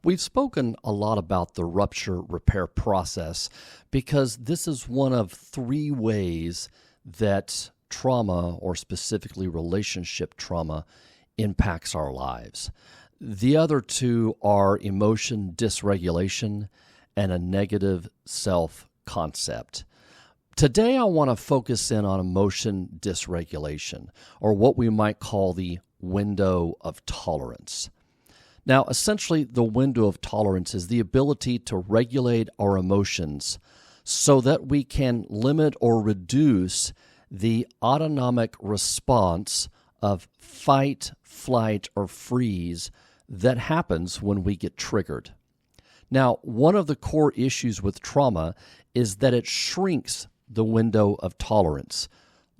We've spoken a lot about the rupture repair process because this is one of three ways that trauma, or specifically relationship trauma, impacts our lives. The other two are emotion dysregulation and a negative self-concept. Today I want to focus in on emotion dysregulation, or what we might call the window of tolerance. Now, essentially, the window of tolerance is the ability to regulate our emotions so that we can limit or reduce the autonomic response of fight, flight, or freeze that happens when we get triggered. Now, one of the core issues with trauma is that it shrinks the window of tolerance.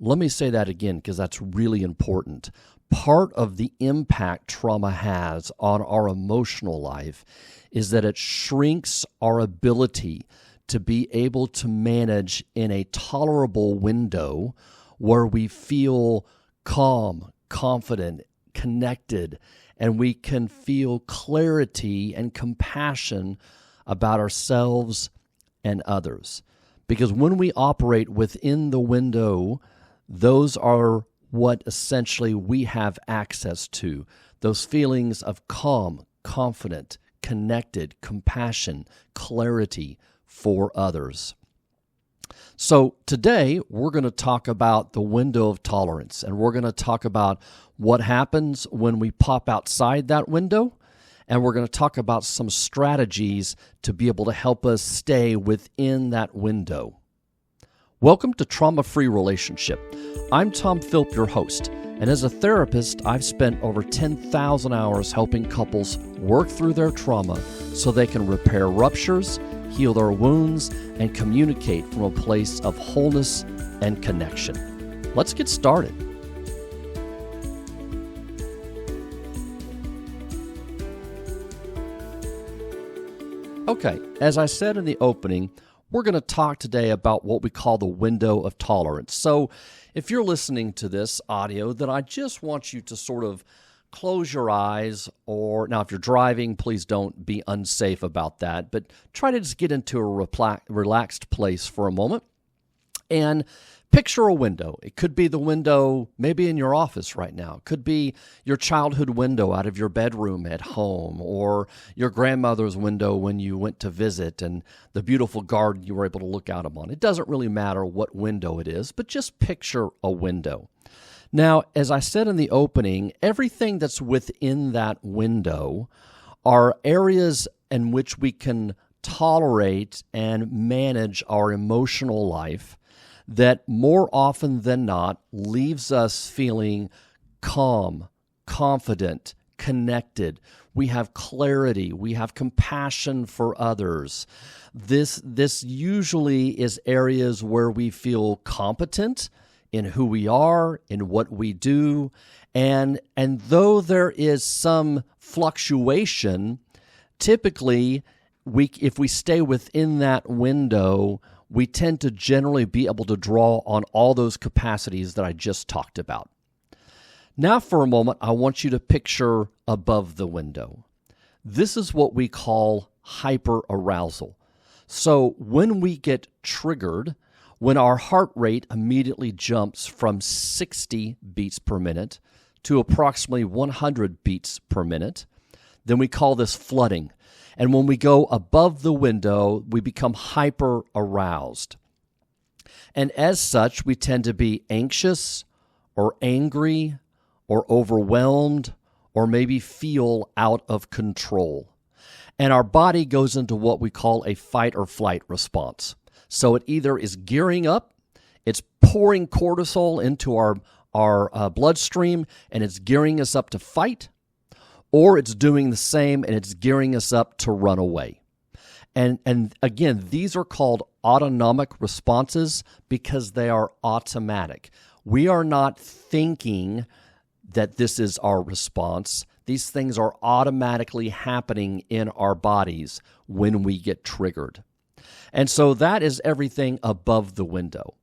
Let me say that again because that's really important. Part of the impact trauma has on our emotional life is that it shrinks our ability to be able to manage in a tolerable window where we feel calm, confident, connected, and we can feel clarity and compassion about ourselves and others. Because when we operate within the window, those are what essentially we have access to, those feelings of calm, confident, connected, compassion, clarity for others. So today we're going to talk about the window of tolerance, and we're going to talk about what happens when we pop outside that window, and we're going to talk about some strategies to be able to help us stay within that window. Welcome to Trauma-Free Relationship. I'm Tom Philp, your host, and as a therapist, I've spent over 10,000 hours helping couples work through their trauma so they can repair ruptures, heal their wounds, and communicate from a place of wholeness and connection. Let's get started. Okay, as I said in the opening, we're going to talk today about what we call the window of tolerance. So if you're listening to this audio, then I just want you to sort of close your eyes, or now if you're driving, please don't be unsafe about that, but try to just get into a relaxed place for a moment and picture a window. It could be the window maybe in your office right now. It could be your childhood window out of your bedroom at home, or your grandmother's window when you went to visit and the beautiful garden you were able to look out upon. It doesn't really matter what window it is, but just picture a window. Now, as I said in the opening, everything that's within that window are areas in which we can tolerate and manage our emotional life that more often than not leaves us feeling calm, confident, connected. We have clarity. We have compassion for others. This usually is areas where we feel competent in who we are, in what we do, and though there is some fluctuation, typically if we stay within that window, we tend to generally be able to draw on all those capacities that I just talked about. Now for a moment, I want you to picture above the window. This is what we call hyperarousal. So when we get triggered, when our heart rate immediately jumps from 60 beats per minute to approximately 100 beats per minute, then we call this flooding. And when we go above the window, we become hyper-aroused. And as such, we tend to be anxious or angry or overwhelmed or maybe feel out of control. And our body goes into what we call a fight or flight response. So it either is gearing up, it's pouring cortisol into our bloodstream, and it's gearing us up to fight, or it's doing the same and it's gearing us up to run away. And again, these are called autonomic responses because they are automatic. We are not thinking that this is our response. These things are automatically happening in our bodies when we get triggered. And so that is everything above the window.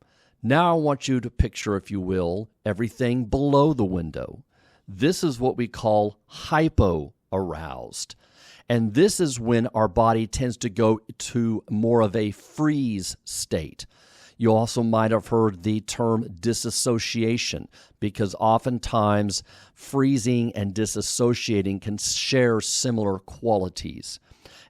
Now I want you to picture, if you will, everything below the window. This is what we call hypo-aroused. And this is when our body tends to go to more of a freeze state. You also might have heard the term disassociation, because oftentimes freezing and disassociating can share similar qualities.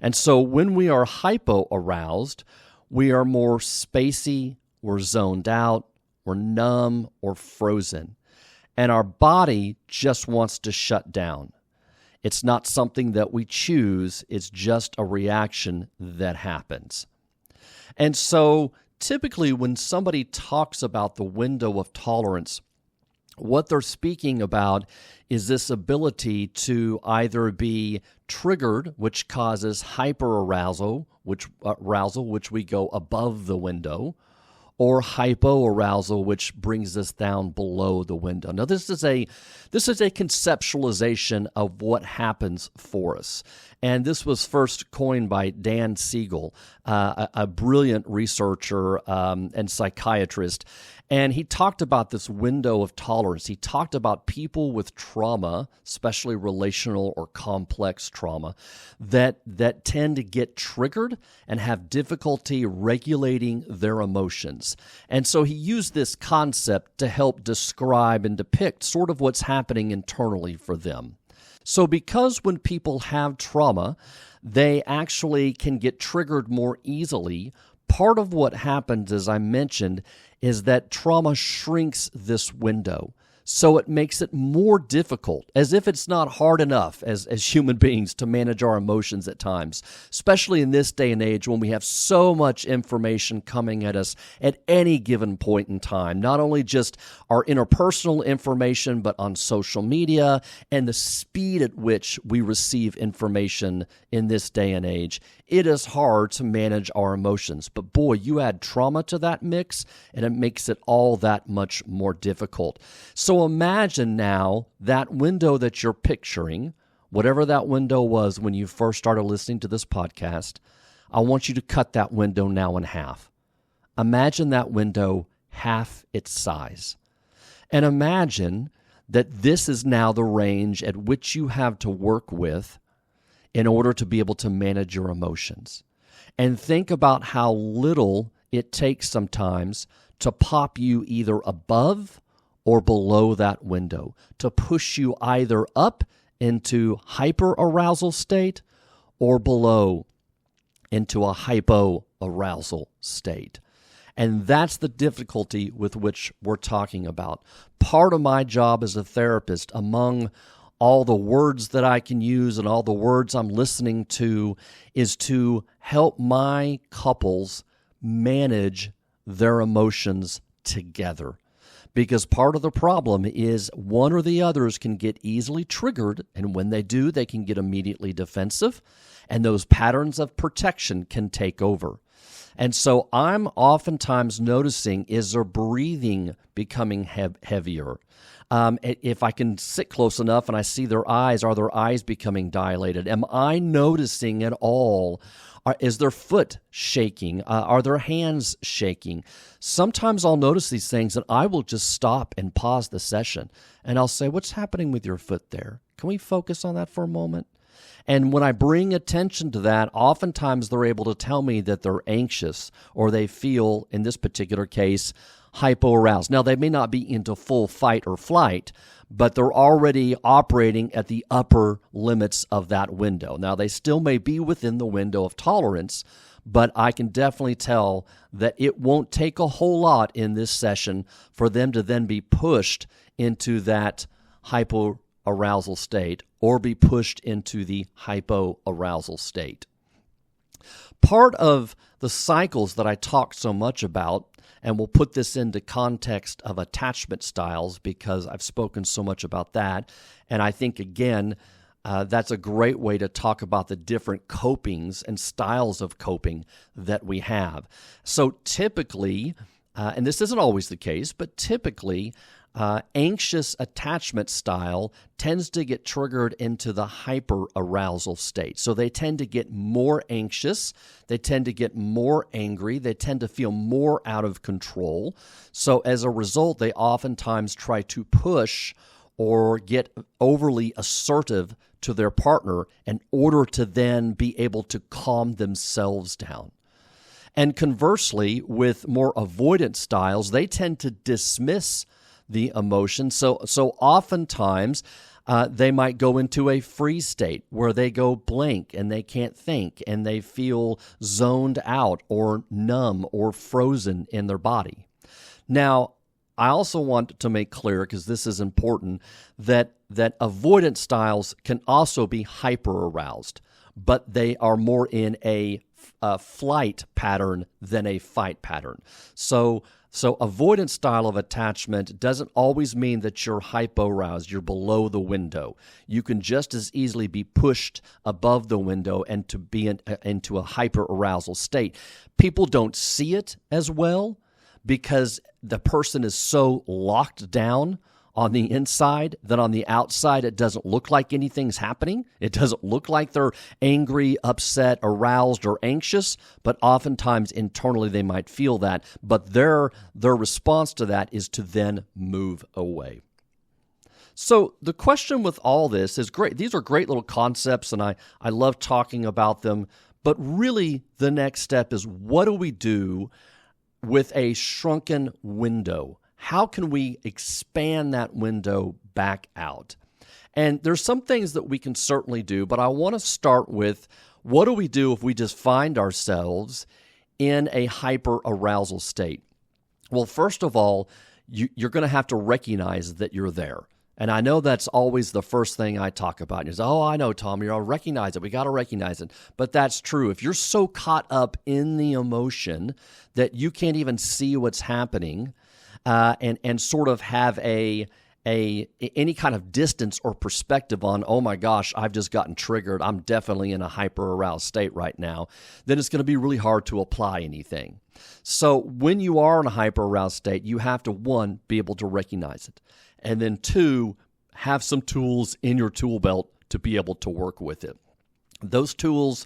And so when we are hypoaroused, we are more spacey, we're zoned out, we're numb or frozen. And our body just wants to shut down. It's not something that we choose, it's just a reaction that happens. And so typically when somebody talks about the window of tolerance, what they're speaking about is this ability to either be triggered, which causes hyperarousal, which we go above the window, or hypoarousal, which brings us down below the window. Now, this is a conceptualization of what happens for us. And this was first coined by Dan Siegel, a brilliant researcher and psychiatrist. And he talked about this window of tolerance. He talked about people with trauma, especially relational or complex trauma, that tend to get triggered and have difficulty regulating their emotions. And so he used this concept to help describe and depict sort of what's happening internally for them. So because when people have trauma, they actually can get triggered more easily, part of what happens, as I mentioned, is that trauma shrinks this window. So it makes it more difficult, as if it's not hard enough as human beings to manage our emotions at times, especially in this day and age when we have so much information coming at us at any given point in time, not only just our interpersonal information, but on social media and the speed at which we receive information in this day and age. It is hard to manage our emotions, but boy, you add trauma to that mix and it makes it all that much more difficult. So imagine now that window that you're picturing, whatever that window was when you first started listening to this podcast. I want you to cut that window now in half. Imagine that window half its size. And imagine that this is now the range at which you have to work with in order to be able to manage your emotions. And think about how little it takes sometimes to pop you either above or below that window, to push you either up into hyperarousal state or below into a hypoarousal state. And that's the difficulty with which we're talking about. Part of my job as a therapist, among all the words that I can use and all the words I'm listening to, is to help my couples manage their emotions together. Because part of the problem is one or the others can get easily triggered, and when they do, they can get immediately defensive, and those patterns of protection can take over. And so I'm oftentimes noticing, is their breathing becoming heavier? If I can sit close enough and I see their eyes, are their eyes becoming dilated? Am I noticing at all? Is their foot shaking? Are their hands shaking? Sometimes I'll notice these things and I will just stop and pause the session and I'll say, what's happening with your foot there? Can we focus on that for a moment? And when I bring attention to that, oftentimes they're able to tell me that they're anxious or they feel, in this particular case, hypoaroused. Now, they may not be into full fight or flight, but they're already operating at the upper limits of that window. Now, they still may be within the window of tolerance, but I can definitely tell that it won't take a whole lot in this session for them to then be pushed into that hypoarousal state or be pushed into the hypoarousal state. Part of the cycles that I talk so much about, and we'll put this into context of attachment styles because I've spoken so much about that. And I think, again, that's a great way to talk about the different copings and styles of coping that we have. So typically, and this isn't always the case, but typically, anxious attachment style tends to get triggered into the hyperarousal state. So they tend to get more anxious, they tend to get more angry, they tend to feel more out of control. So as a result, they oftentimes try to push or get overly assertive to their partner in order to then be able to calm themselves down. And conversely, with more avoidant styles, they tend to dismiss the emotion. So oftentimes, they might go into a freeze state where they go blank and they can't think and they feel zoned out or numb or frozen in their body. Now, I also want to make clear, because this is important, that avoidant styles can also be hyper-aroused, but they are more in a flight pattern than a fight pattern. So avoidant style of attachment doesn't always mean that you're hypo-aroused, you're below the window. You can just as easily be pushed above the window and to be into a hyper-arousal state. People don't see it as well because the person is so locked down on the inside that on the outside it doesn't look like anything's happening. It doesn't look like they're angry, upset, aroused, or anxious, but oftentimes internally they might feel that, but their response to that is to then move away. So the question with all this is great. These are great little concepts, and I love talking about them, but really the next step is, what do we do with a shrunken window? How can we expand that window back out? And there's some things that we can certainly do, but I want to start with, what do we do if we just find ourselves in a hyper-arousal state? Well, first of all, you're going to have to recognize that you're there. And I know that's always the first thing I talk about. You say, oh, I know, Tom, you'll recognize it. We got to recognize it. But that's true. If you're so caught up in the emotion that you can't even see what's happening, and sort of have any kind of distance or perspective on, oh my gosh, I've just gotten triggered, I'm definitely in a hyper-aroused state right now, then it's going to be really hard to apply anything. So when you are in a hyper-aroused state, you have to, one, be able to recognize it, and then two, have some tools in your tool belt to be able to work with it. Those tools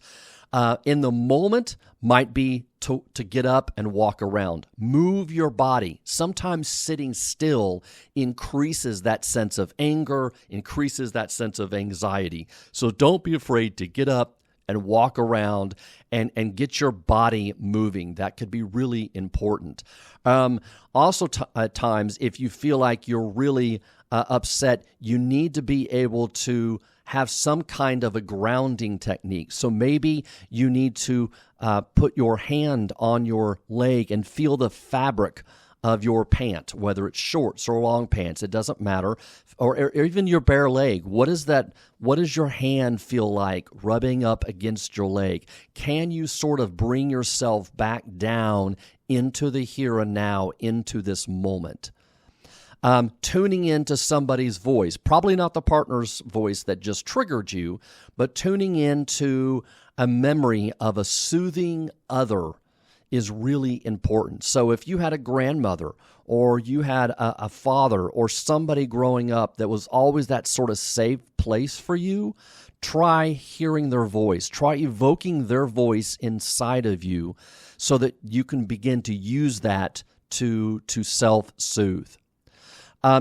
in the moment might be to get up and walk around. Move your body. Sometimes sitting still increases that sense of anger, increases that sense of anxiety. So don't be afraid to get up and walk around and get your body moving. That could be really important. Also, at times, if you feel like you're really upset, you need to be able to have some kind of a grounding technique. So maybe you need to put your hand on your leg and feel the fabric of your pant, whether it's shorts or long pants, it doesn't matter, or even your bare leg. What does your hand feel like rubbing up against your leg? Can you sort of bring yourself back down into the here and now, into this moment? Tuning into somebody's voice, probably not the partner's voice that just triggered you, but tuning into a memory of a soothing other is really important. So if you had a grandmother or you had a father or somebody growing up that was always that sort of safe place for you, try hearing their voice. Try evoking their voice inside of you so that you can begin to use that to self-soothe.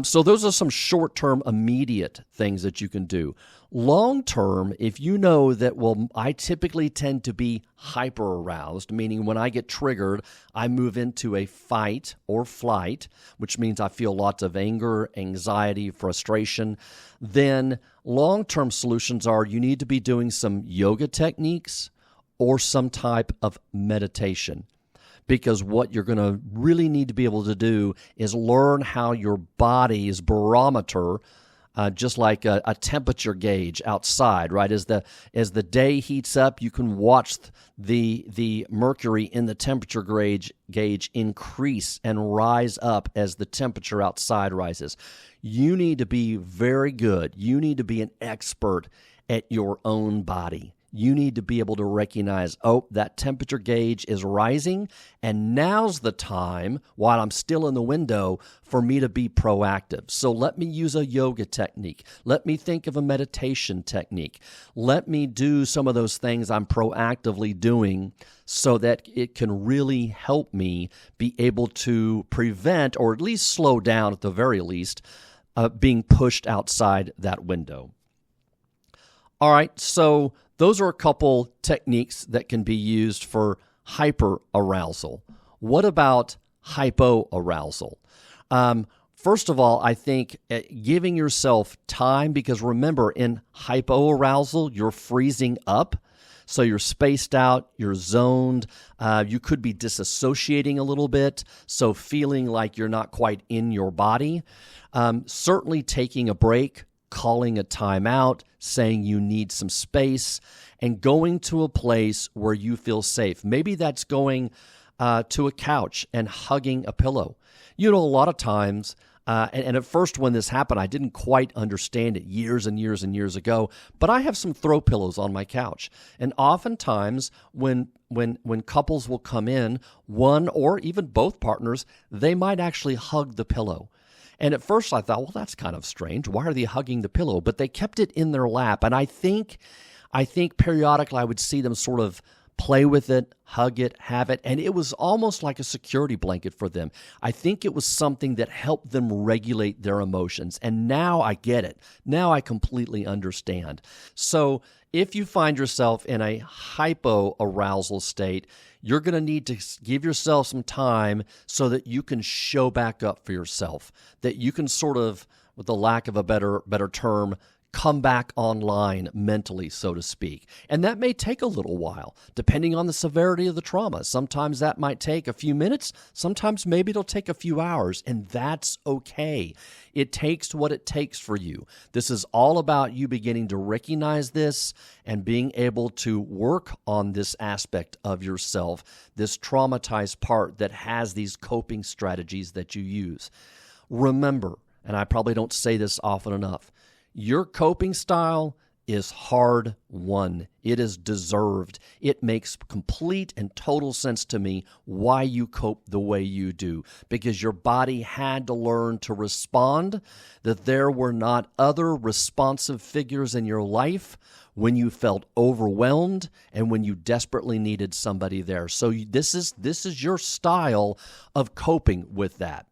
So those are some short-term, immediate things that you can do. Long-term, if you know that, well, I typically tend to be hyper-aroused, meaning when I get triggered, I move into a fight or flight, which means I feel lots of anger, anxiety, frustration, then long-term solutions are you need to be doing some yoga techniques or some type of meditation. Because what you're going to really need to be able to do is learn how your body's barometer, just like a temperature gauge outside, right? As the day heats up, you can watch the mercury in the temperature gauge increase and rise up as the temperature outside rises. You need to be very good. You need to be an expert at your own body. You need to be able to recognize, oh, that temperature gauge is rising, and now's the time, while I'm still in the window, for me to be proactive. So let me use a yoga technique. Let me think of a meditation technique. Let me do some of those things I'm proactively doing so that it can really help me be able to prevent, or at least slow down at the very least, being pushed outside that window. All right, so those are a couple techniques that can be used for hyperarousal. What about hypoarousal? First of all, I think giving yourself time, because remember, in hypoarousal, you're freezing up. So you're spaced out, you're zoned, you could be disassociating a little bit, so feeling like you're not quite in your body. Certainly taking a break, calling a timeout, saying you need some space, and going to a place where you feel safe. Maybe that's going to a couch and hugging a pillow. A lot of times, and at first when this happened, I didn't quite understand it years and years and years ago, but I have some throw pillows on my couch. And oftentimes when couples will come in, one or even both partners, they might actually hug the pillow. And at first I thought, well, that's kind of strange. Why are they hugging the pillow? But they kept it in their lap. And I think periodically I would see them sort of play with it, hug it, have it, and it was almost like a security blanket for them. I think it was something that helped them regulate their emotions, and now I get it. Now I completely understand. So if you find yourself in a hypoarousal state, you're going to need to give yourself some time so that you can show back up for yourself, that you can sort of, with the lack of a better term, come back online mentally, so to speak. And that may take a little while, depending on the severity of the trauma. Sometimes that might take a few minutes. Sometimes maybe it'll take a few hours, and that's okay. It takes what it takes for you. This is all about you beginning to recognize this and being able to work on this aspect of yourself, this traumatized part that has these coping strategies that you use. Remember, and I probably don't say this often enough, your coping style is hard-won. It is deserved. It makes complete and total sense to me why you cope the way you do, because your body had to learn to respond, that there were not other responsive figures in your life when you felt overwhelmed and when you desperately needed somebody there. So this is your style of coping with that.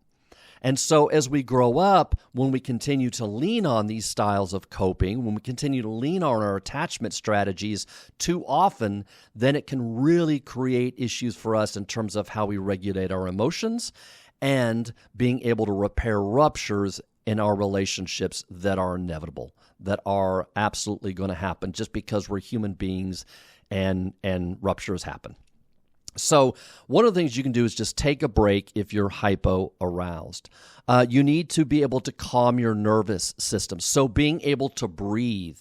And so as we grow up, when we continue to lean on these styles of coping, when we continue to lean on our attachment strategies too often, then it can really create issues for us in terms of how we regulate our emotions and being able to repair ruptures in our relationships that are inevitable, that are absolutely going to happen just because we're human beings and ruptures happen. So one of the things you can do is just take a break if you're hypo-aroused. You need to be able to calm your nervous system. So being able to breathe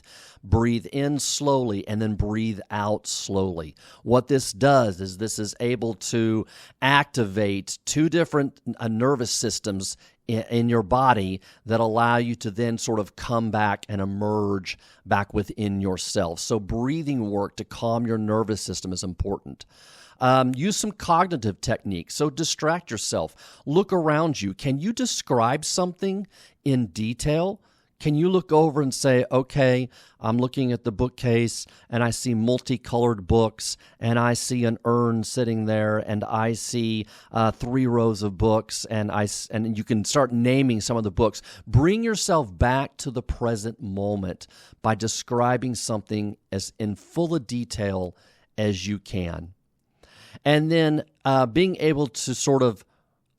in slowly and then breathe out slowly. What this does is this is able to activate two different nervous systems in your body that allow you to then sort of come back and emerge back within yourself. So breathing work to calm your nervous system is important. Use some cognitive techniques. So distract yourself. Look around you. Can you describe something in detail? Can you look over and say, okay, I'm looking at the bookcase and I see multicolored books and I see an urn sitting there and I see 3 rows of books and you can start naming some of the books. Bring yourself back to the present moment by describing something as in full of detail as you can. And then being able to sort of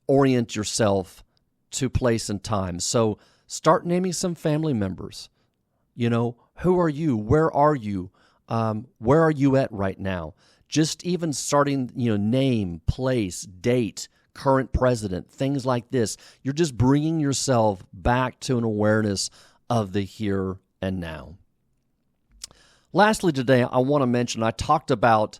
orient yourself to place and time. So start naming some family members. Who are you? Where are you? Where are you at right now? Just even starting, name, place, date, current president, things like this. You're just bringing yourself back to an awareness of the here and now. Lastly today, I want to mention, I talked about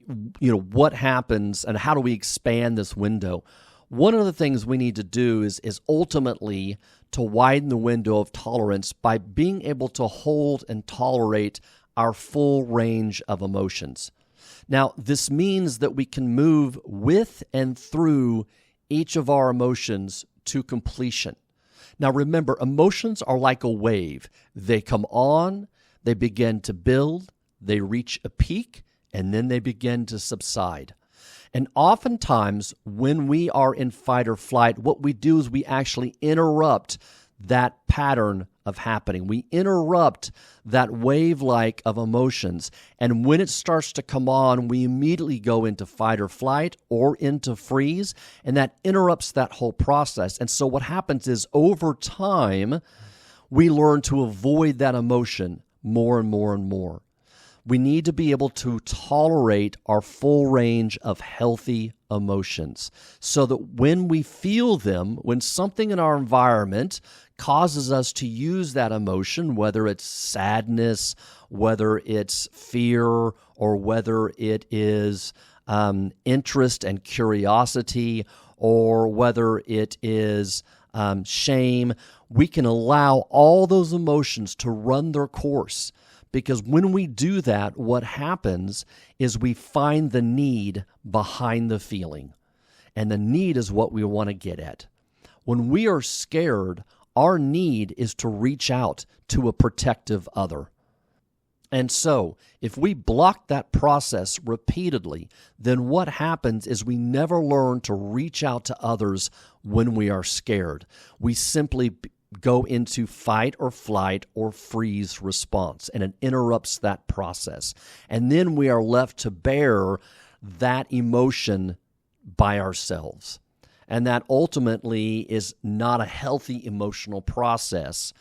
what happens and how do we expand this window. One of the things we need to do is ultimately to widen the window of tolerance by being able to hold and tolerate our full range of emotions. Now, this means that we can move with and through each of our emotions to completion. Now, remember, emotions are like a wave. They come on, they begin to build, they reach a peak, and then they begin to subside. And oftentimes, when we are in fight or flight, what we do is we actually interrupt that pattern of happening. We interrupt that wave-like of emotions. And when it starts to come on, we immediately go into fight or flight or into freeze, and that interrupts that whole process. And so what happens is over time, we learn to avoid that emotion more and more and more. We need to be able to tolerate our full range of healthy emotions so that when we feel them, when something in our environment causes us to use that emotion, whether it's sadness, whether it's fear, or whether it is interest and curiosity, or whether it is shame, we can allow all those emotions to run their course. Because when we do that, what happens is we find the need behind the feeling. And the need is what we want to get at. When we are scared, our need is to reach out to a protective other. And so, if we block that process repeatedly, then what happens is we never learn to reach out to others when we are scared. We simply go into fight or flight or freeze response, and it interrupts that process. And then we are left to bear that emotion by ourselves. And that ultimately is not a healthy emotional process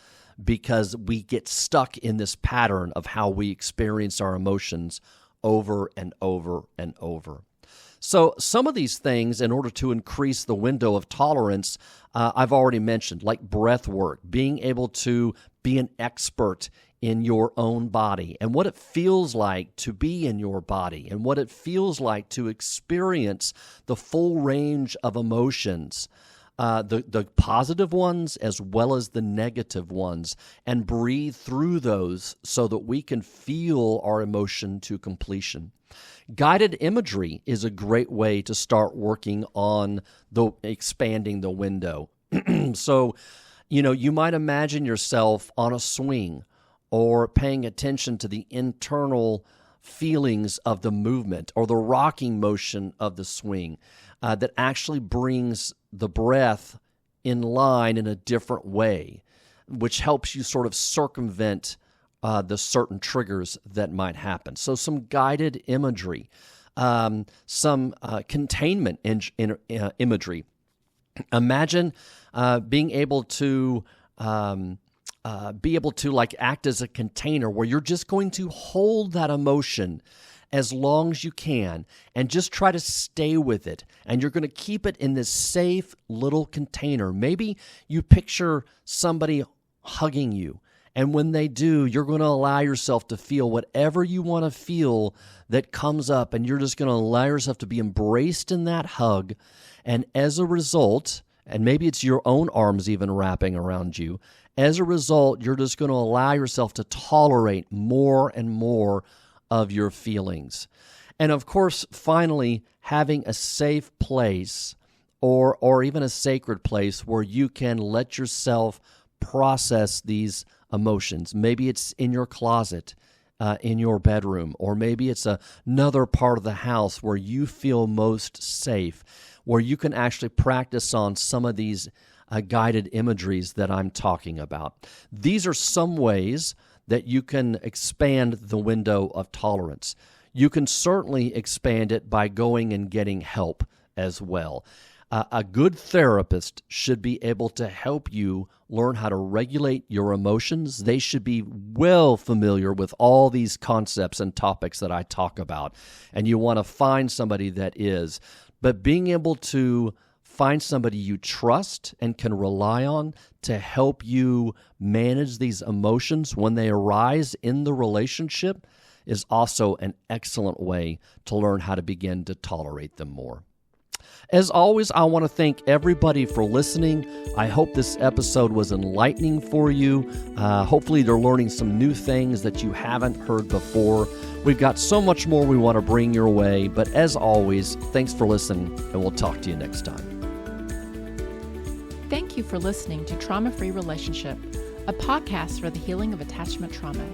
because we get stuck in this pattern of how we experience our emotions over and over and over. So some of these things, in order to increase the window of tolerance, I've already mentioned, like breath work, being able to be an expert in your own body and what it feels like to be in your body and what it feels like to experience the full range of emotions, the positive ones as well as the negative ones, and breathe through those so that we can feel our emotion to completion. Guided imagery is a great way to start working on expanding the window. So, you might imagine yourself on a swing or paying attention to the internal feelings of the movement or the rocking motion of the swing that actually brings the breath in line in a different way, which helps you sort of circumvent the certain triggers that might happen. So some guided imagery, some containment imagery. Imagine being able to like act as a container where you're just going to hold that emotion as long as you can and just try to stay with it. And you're going to keep it in this safe little container. Maybe you picture somebody hugging you. And when they do, you're going to allow yourself to feel whatever you want to feel that comes up, and you're just going to allow yourself to be embraced in that hug. And as a result, and maybe it's your own arms even wrapping around you, as a result, you're just going to allow yourself to tolerate more and more of your feelings. And of course, finally, having a safe place or even a sacred place where you can let yourself process these emotions. Maybe it's in your closet, in your bedroom, or maybe it's another part of the house where you feel most safe, where you can actually practice on some of these guided imageries that I'm talking about. These are some ways that you can expand the window of tolerance. You can certainly expand it by going and getting help as well. A good therapist should be able to help you learn how to regulate your emotions. They should be well familiar with all these concepts and topics that I talk about, and you want to find somebody that is. But being able to find somebody you trust and can rely on to help you manage these emotions when they arise in the relationship is also an excellent way to learn how to begin to tolerate them more. As always, I want to thank everybody for listening. I hope this episode was enlightening for you. Hopefully, they're learning some new things that you haven't heard before. We've got so much more we want to bring your way. But as always, thanks for listening, and we'll talk to you next time. Thank you for listening to Trauma-Free Relationship, a podcast for the healing of attachment trauma.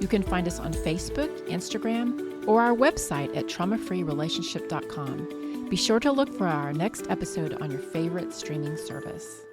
You can find us on Facebook, Instagram, or our website at traumafreerelationship.com. Be sure to look for our next episode on your favorite streaming service.